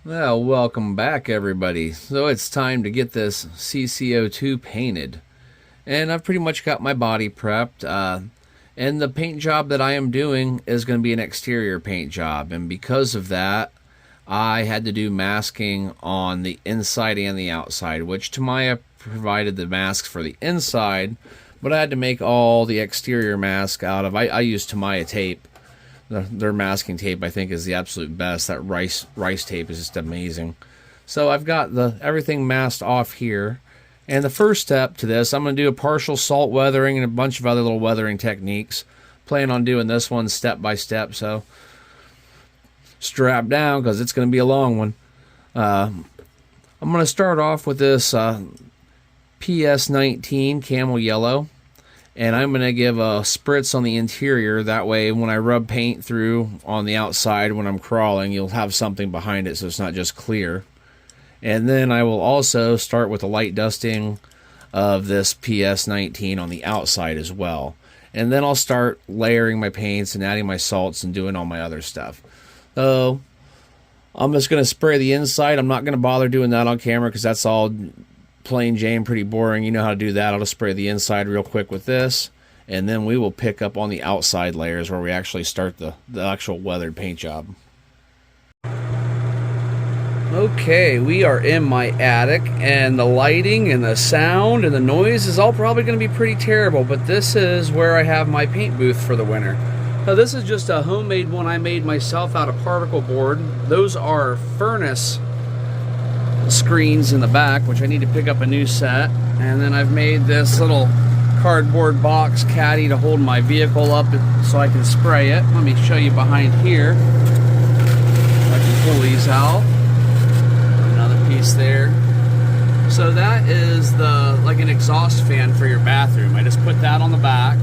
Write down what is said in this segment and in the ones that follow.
Well, welcome back, everybody. So it's time to get this CC-02 painted. And I've pretty much got my body prepped. And the paint job that I am doing is going to be an exterior paint job. And because of that, I had to do masking on the inside and the outside, which Tamiya provided the masks for the inside, but I had to make all the exterior mask out of, I used Tamiya tape. Their masking tape, I think, is the absolute best. That rice tape is just amazing. So I've got everything masked off here. And the first step to this, I'm going to do a partial salt weathering and a bunch of other little weathering techniques. Plan on doing this one step by step, so strap down because it's going to be a long one. I'm going to start off with this PS-19 camel yellow. And I'm going to give a spritz on the interior. That way, when I rub paint through on the outside when I'm crawling, you'll have something behind it so it's not just clear. And then I will also start with a light dusting of this PS-19 on the outside as well. And then I'll start layering my paints and adding my salts and doing all my other stuff. So I'm just going to spray the inside. I'm not going to bother doing that on camera because that's all plain Jane, pretty boring. You know how to do that. I'll just spray the inside real quick with this, and then we will pick up on the outside layers where we actually start the actual weathered paint job. Okay, we are in my attic, and the lighting and the sound and the noise is all probably going to be pretty terrible, but this is where I have my paint booth for the winter. Now, this is just a homemade one I made myself out of particle board. Those are furnace screens in the back, which I need to pick up a new set. And then I've made this little cardboard box caddy to hold my vehicle up so I can spray it. Let me show you behind here. I can pull these out. Another piece there. So that is like an exhaust fan for your bathroom. I just put that on the back.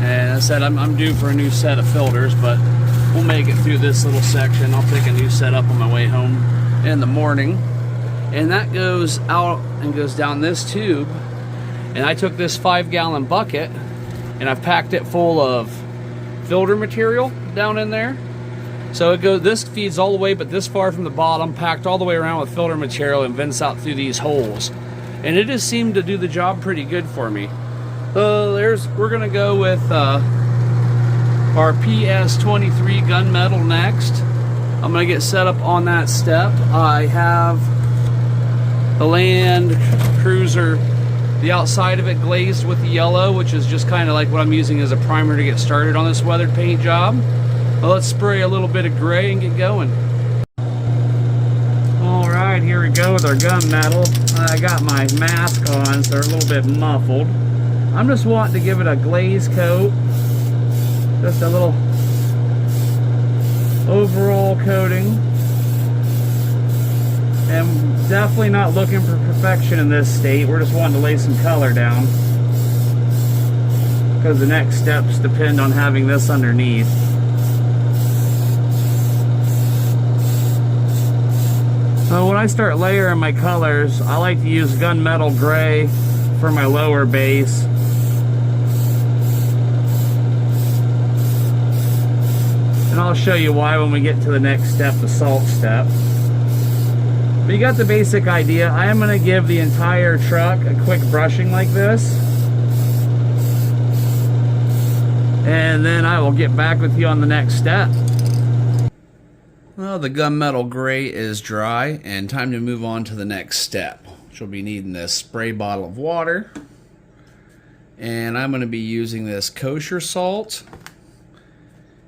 And I said I'm due for a new set of filters, but we'll make it through this little section. I'll pick a new set up on my way home in the morning. And that goes out and goes down this tube. And I took this 5-gallon bucket and I've packed it full of filter material down in there. So this feeds all the way but this far from the bottom, packed all the way around with filter material and vents out through these holes. And it has seemed to do the job pretty good for me. We're gonna go with our PS-23 gunmetal next. I'm going to get set up on that step. I have the Land Cruiser, the outside of it glazed with the yellow, which is just kind of like what I'm using as a primer to get started on this weathered paint job. Well, let's spray a little bit of gray and get going. Alright, here we go with our gunmetal. I got my mask on, so they're a little bit muffled. I'm just wanting to give it a glaze coat. Just a little overall coating, and definitely not looking for perfection in this state. We're just wanting to lay some color down because the next steps depend on having this underneath. So when I start layering my colors, I like to use gunmetal gray for my lower base. And I'll show you why when we get to the next step, the salt step. But you got the basic idea. I am going to give the entire truck a quick brushing like this. And then I will get back with you on the next step. Well, the gunmetal gray is dry and time to move on to the next step. Which will be needing this spray bottle of water. And I'm going to be using this kosher salt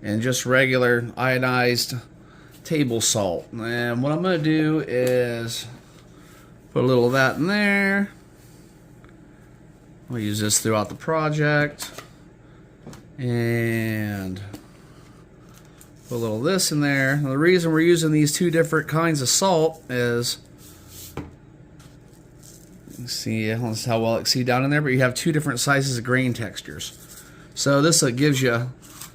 and just regular ionized table salt. And what I'm going to do is put a little of that in there. I'll use this throughout the project. And put a little of this in there. Now, the reason we're using these two different kinds of salt is, you see how well it can see down in there, but you have two different sizes of grain textures. So this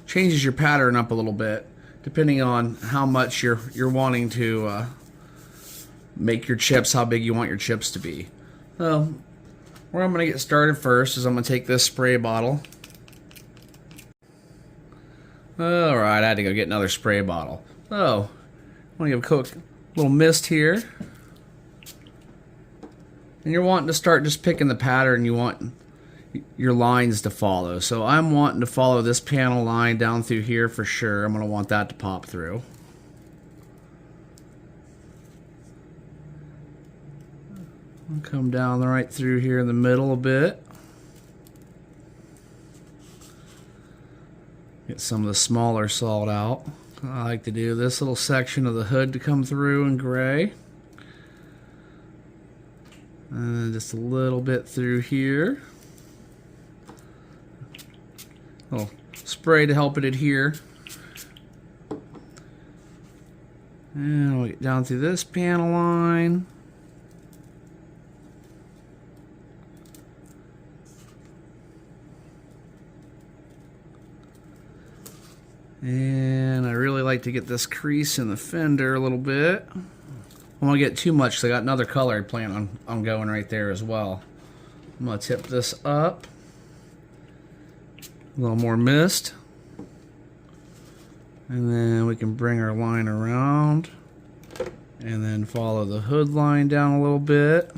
changes your pattern up a little bit depending on how much you're wanting to make your chips, how big you want your chips to be. So where I'm going to get started first is I'm going to take this spray bottle. Alright, I had to go get another spray bottle. So I'm going to give a Little mist here. And you're wanting to start just picking the pattern you want your lines to follow. So I'm wanting to follow this panel line down through here for sure. I'm going to want that to pop through. I'll come down right through here in the middle a bit. Get some of the smaller salt out. I like to do this little section of the hood to come through in gray. And then just a little bit through here. A little spray to help it adhere. And we'll get down through this panel line. And I really like to get this crease in the fender a little bit. I won't get too much because I got another color I plan on going right there as well. I'm going to tip this up. A little more mist. And then we can bring our line around. And then follow the hood line down a little bit.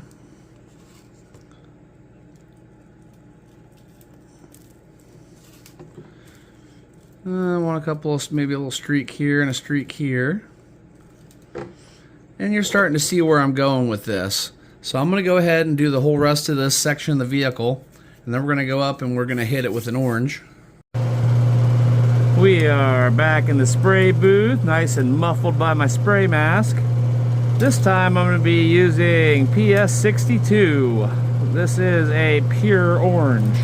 I want a couple of, maybe a little streak here and a streak here. And you're starting to see where I'm going with this. So I'm going to go ahead and do the whole rest of this section of the vehicle. And then we're going to go up and we're going to hit it with an orange. We are back in the spray booth, nice and muffled by my spray mask. This time I'm going to be using PS-02. This is a pure orange.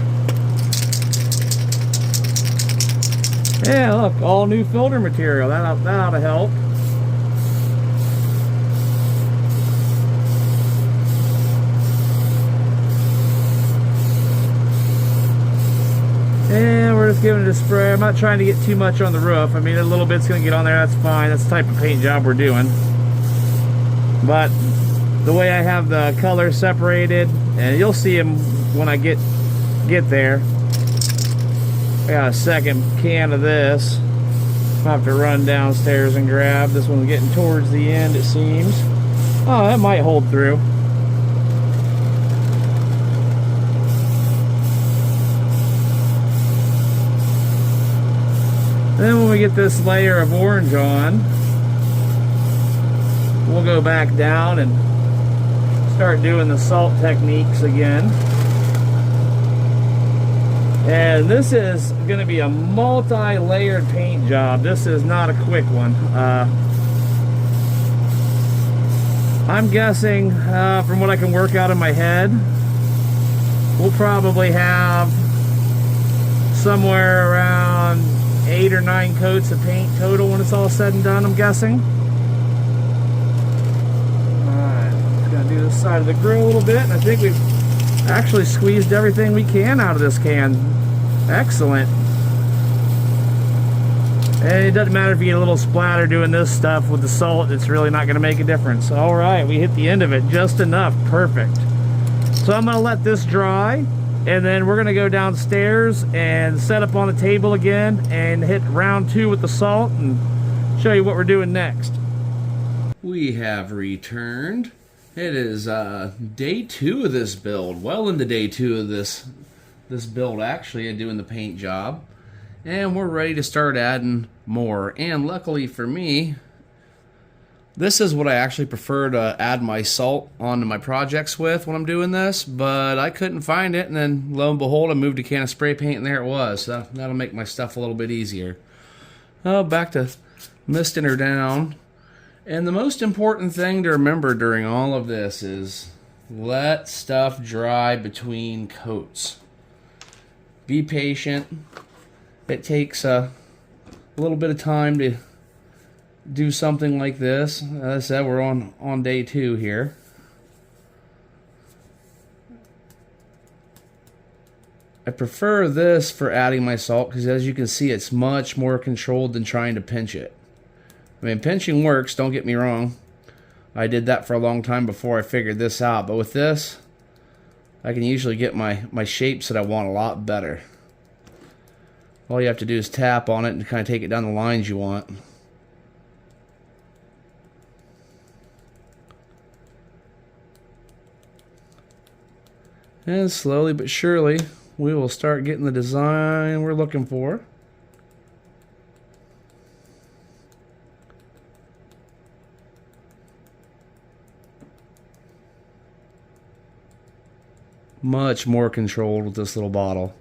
Yeah, look, all new filter material. That ought to help. And we're just giving it a spray. I'm not trying to get too much on the roof. I mean, a little bit's going to get on there. That's fine. That's the type of paint job we're doing. But the way I have the colors separated, and you'll see them when I get there. I got a second can of this. I'll have to run downstairs and grab. This one's getting towards the end, it seems. Oh, that might hold through. Then when we get this layer of orange on, we'll go back down and start doing the salt techniques again. And this is going to be a multi-layered paint job. This is not a quick one. I'm guessing, from what I can work out in my head, we'll probably have somewhere around 8 or 9 coats of paint total when it's all said and done, I'm guessing. Alright, just going to do this side of the grill a little bit, and I think we've actually squeezed everything we can out of this can. Excellent. And it doesn't matter if you get a little splatter doing this stuff with the salt, it's really not going to make a difference. Alright, we hit the end of it just enough. Perfect. So I'm going to let this dry, and then we're going to go downstairs and set up on the table again and hit round 2 with the salt and show you what we're doing next. We have returned. It is day 2 of this build, well into day 2 of this build actually, and doing the paint job, and we're ready to start adding more. And luckily for me, this is what I actually prefer to add my salt onto my projects with when I'm doing this, but I couldn't find it, and then lo and behold I moved a can of spray paint and there it was. So that'll make my stuff a little bit easier. Back to misting her down. And the most important thing to remember during all of this is let stuff dry between coats. Be patient. It takes a little bit of time to do something like this. As I said, we're on day 2 here. I prefer this for adding my salt because, as you can see, it's much more controlled than trying to pinch it. I mean, pinching works, don't get me wrong. I did that for a long time before I figured this out. But with this, I can usually get my shapes that I want a lot better. All you have to do is tap on it and kind of take it down the lines you want. And slowly but surely, we will start getting the design we're looking for. Much more controlled with this little bottle.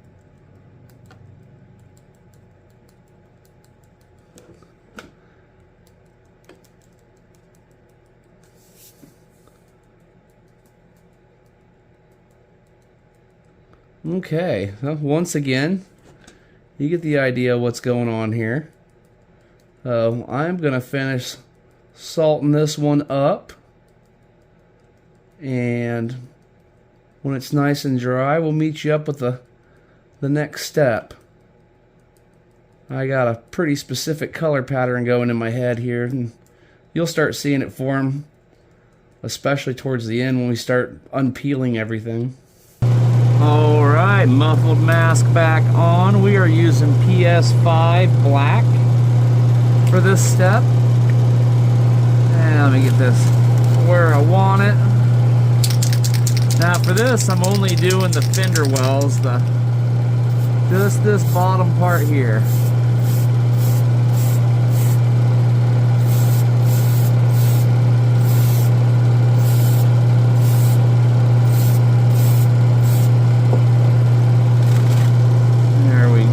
Okay, well, once again, you get the idea of what's going on here. I'm going to finish salting this one up, and when it's nice and dry, we'll meet you up with the next step. I got a pretty specific color pattern going in my head here, and you'll start seeing it form, especially towards the end when we start unpeeling everything. Alright, muffled mask back on. We are using PS5 black for this step. And let me get this where I want it. Now for this, I'm only doing the fender wells, just this bottom part here.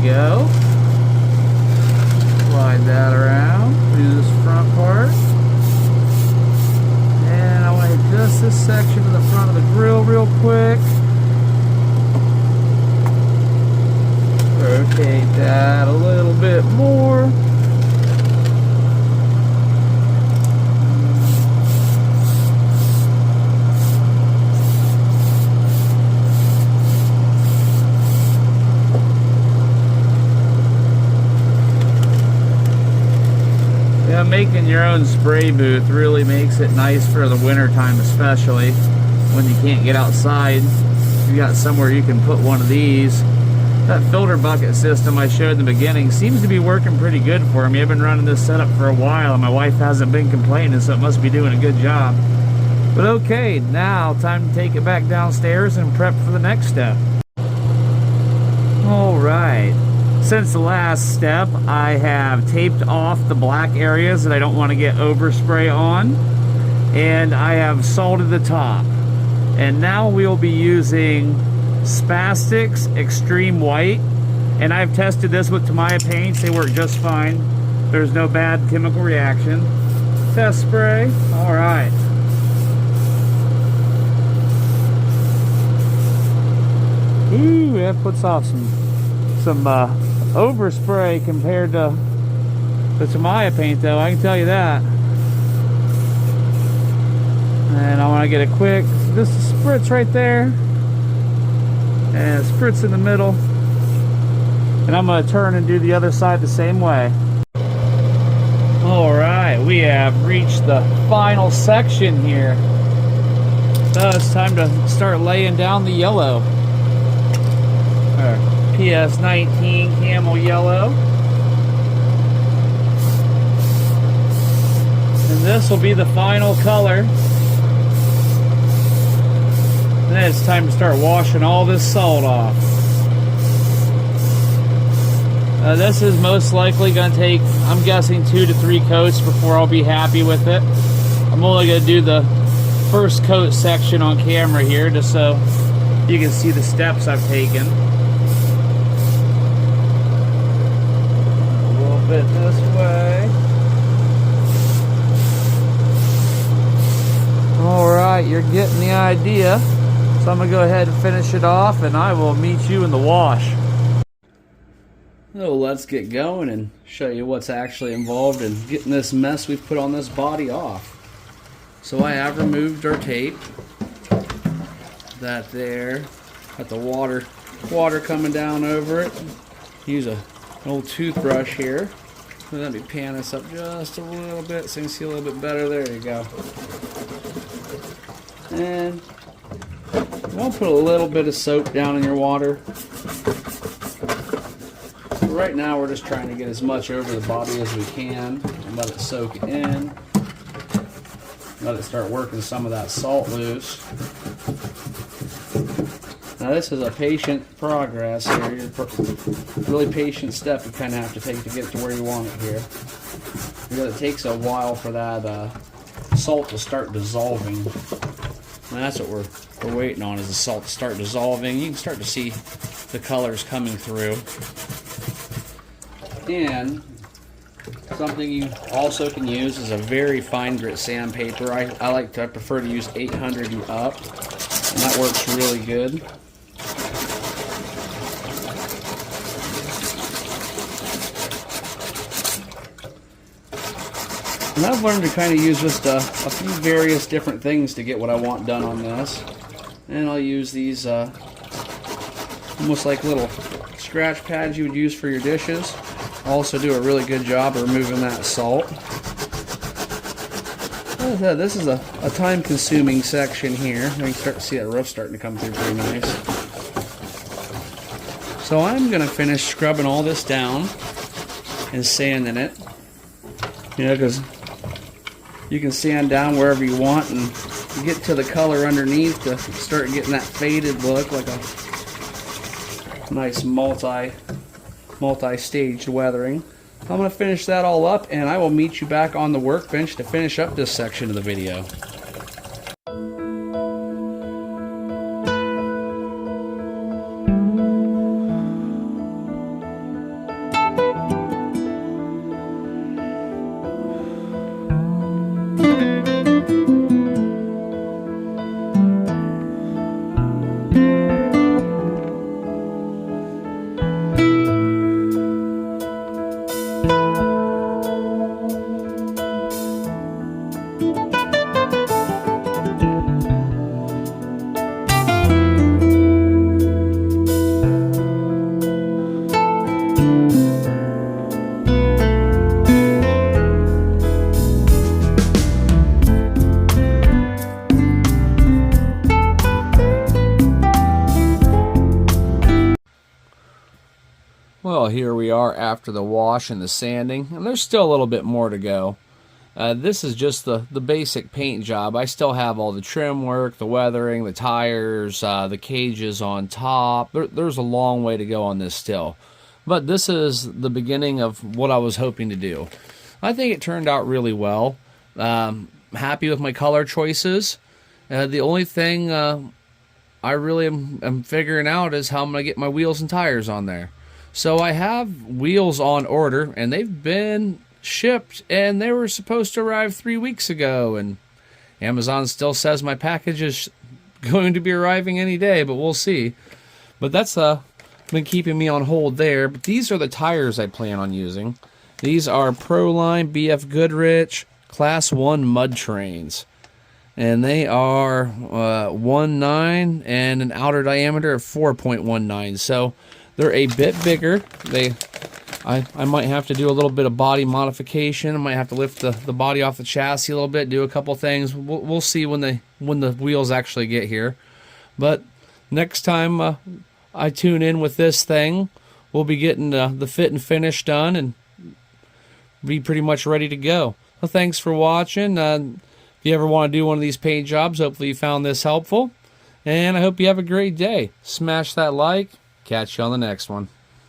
Go. Slide that around through this front part. And I want to hit just this section of the front of the grill real quick. Rotate that a little bit more. Making your own spray booth really makes it nice for the winter time, especially when you can't get outside. You got somewhere you can put one of these. That filter bucket system I showed in the beginning seems to be working pretty good for me. I've been running this setup for a while and my wife hasn't been complaining, so it must be doing a good job. But okay, now time to take it back downstairs and prep for the next step. Alright. Since the last step, I have taped off the black areas that I don't want to get overspray on, and I have salted the top. And now we'll be using Spastix Extreme White, and I've tested this with Tamiya paints. They work just fine. There's no bad chemical reaction. Test spray. All right. Ooh, that puts off some overspray compared to the Tamiya paint, though, I can tell you that. And I want to get a quick, this is spritz right there, and spritz in the middle, and I'm going to turn and do the other side the same way. Alright, we have reached the final section here, so it's time to start laying down the yellow. PS-19 camel yellow. And this will be the final color. Then it's time to start washing all this salt off. This is most likely going to take, I'm guessing, 2 to 3 coats before I'll be happy with it. I'm only going to do the first coat section on camera here just so you can see the steps I've taken. Bit this way. Alright, you're getting the idea. So I'm going to go ahead and finish it off and I will meet you in the wash. So let's get going and show you what's actually involved in getting this mess we've put on this body off. So I have removed our tape. That there. Got the water coming down over it. Use an old toothbrush here. Let me pan this up just a little bit so you can see a little bit better. There you go. And I'll put a little bit of soap down in your water. Right now we're just trying to get as much over the body as we can and let it soak in. Let it start working some of that salt loose. Now this is a patient progress here. Really patient step you kind of have to take to get to where you want it here. Because it takes a while for that salt to start dissolving. And that's what we're waiting on, is the salt to start dissolving. You can start to see the colors coming through. And something you also can use is a very fine grit sandpaper. I prefer to use 800 and up, and that works really good. And I've learned to kind of use just a few various different things to get what I want done on this. And I'll use these almost like little scratch pads you would use for your dishes. Also do a really good job of removing that salt. This is a time-consuming section here. You can start to see that roof starting to come through pretty nice. So I'm going to finish scrubbing all this down and sanding it. You know, because you can sand down wherever you want and get to the color underneath to start getting that faded look, like a nice multi-staged weathering. I'm going to finish that all up, and I will meet you back on the workbench to finish up this section of the video. Well, here we are after the wash and the sanding, and there's still a little bit more to go. This is just the basic paint job. I still have all the trim work, the weathering, the tires, the cages on top. There's a long way to go on this still. But this is the beginning of what I was hoping to do. I think it turned out really well. Happy with my color choices. The only thing I really am figuring out is how I'm going to get my wheels and tires on there. So I have wheels on order, and they've been shipped, and they were supposed to arrive 3 weeks ago, and Amazon still says my package is going to be arriving any day, but we'll see. But that's been keeping me on hold there. But these are the tires I plan on using. These are Proline BF Goodrich Class 1 mud trains, and they are 1.9 and an outer diameter of 4.19. So they're a bit bigger. I might have to do a little bit of body modification. I might have to lift the body off the chassis a little bit, do a couple things. We'll see when the wheels actually get here. But next time I tune in with this thing, we'll be getting the fit and finish done and be pretty much ready to go. Well, thanks for watching. If you ever want to do one of these paint jobs, hopefully you found this helpful. And I hope you have a great day. Smash that like. Catch you on the next one.